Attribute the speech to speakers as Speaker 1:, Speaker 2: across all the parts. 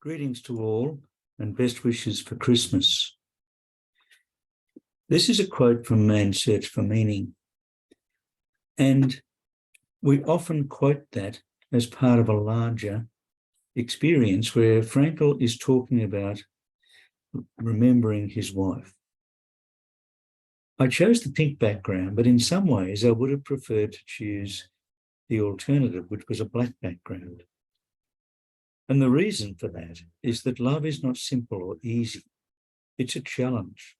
Speaker 1: Greetings to all and best wishes for Christmas. This is a quote from Man's Search for Meaning. And we often quote that as part of a larger experience where Frankl is talking about remembering his wife. I chose the pink background, but in some ways I would have preferred to choose the alternative, which was a black background. And the reason for that is that love is not simple or easy. It's a challenge.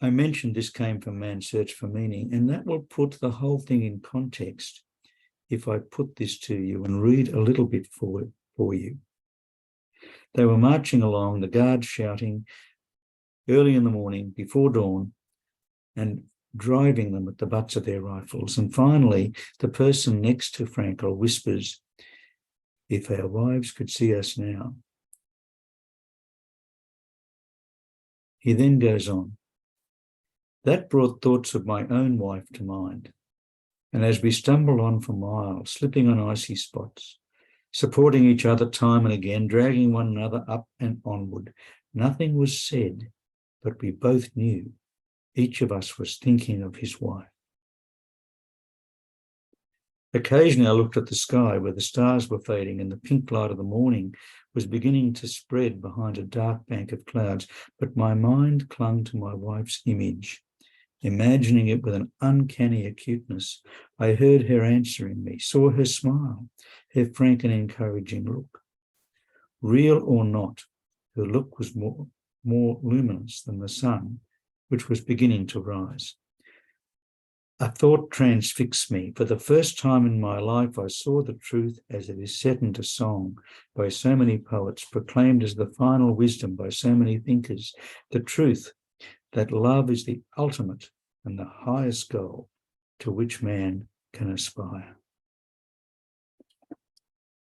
Speaker 1: I mentioned this came from Man's Search for Meaning, and that will put the whole thing in context if I put this to you and read a little bit for you. They were marching along, the guards shouting early in the morning before dawn and driving them at the butts of their rifles. And finally, the person next to Frankl whispers, "If our wives could see us now." He then goes on. That brought thoughts of my own wife to mind. And as we stumbled on for miles, slipping on icy spots, supporting each other time and again, dragging one another up and onward, nothing was said, but we both knew each of us was thinking of his wife. Occasionally I looked at the sky where the stars were fading and the pink light of the morning was beginning to spread behind a dark bank of clouds, but my mind clung to my wife's image. Imagining it with an uncanny acuteness, I heard her answering me, saw her smile, her frank and encouraging look. Real or not, her look was more luminous than the sun, which was beginning to rise. A thought transfixed me. For the first time in my life, I saw the truth as it is set into song by so many poets, proclaimed as the final wisdom by so many thinkers, the truth that love is the ultimate and the highest goal to which man can aspire.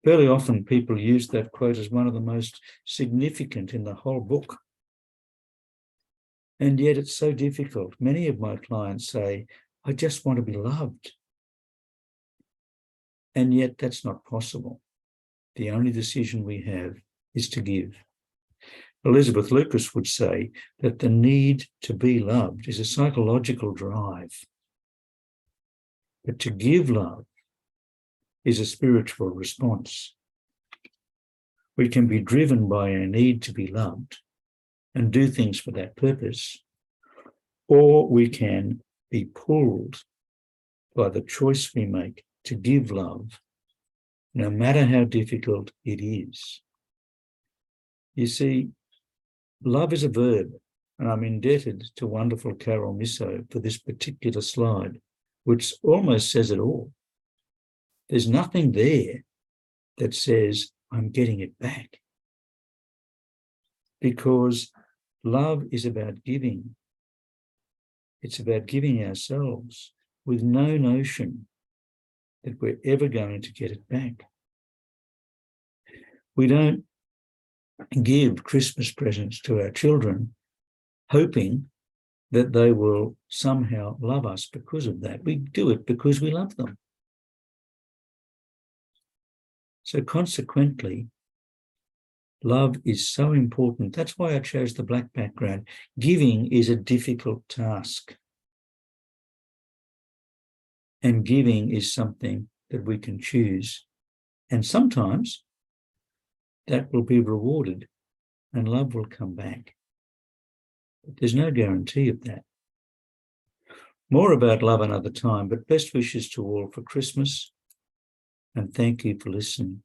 Speaker 1: Fairly often people use that quote as one of the most significant in the whole book. And yet it's so difficult. Many of my clients say, I just want to be loved. And yet that's not possible. The only decision we have is to give. Elizabeth Lucas would say that the need to be loved is a psychological drive. But to give love is a spiritual response. We can be driven by a need to be loved and do things for that purpose, or we can be pulled by the choice we make to give love, no matter how difficult it is. You see, love is a verb, and I'm indebted to wonderful Carol Misso for this particular slide, which almost says it all. There's nothing there that says, I'm getting it back. Because love is about giving. It's about giving ourselves with no notion that we're ever going to get it back. We don't give Christmas presents to our children hoping that they will somehow love us because of that. We do it because we love them. So consequently, love is so important. That's why I chose the black background. Giving is a difficult task. And giving is something that we can choose. And sometimes that will be rewarded and love will come back. But there's no guarantee of that. More about love another time, but best wishes to all for Christmas. And thank you for listening.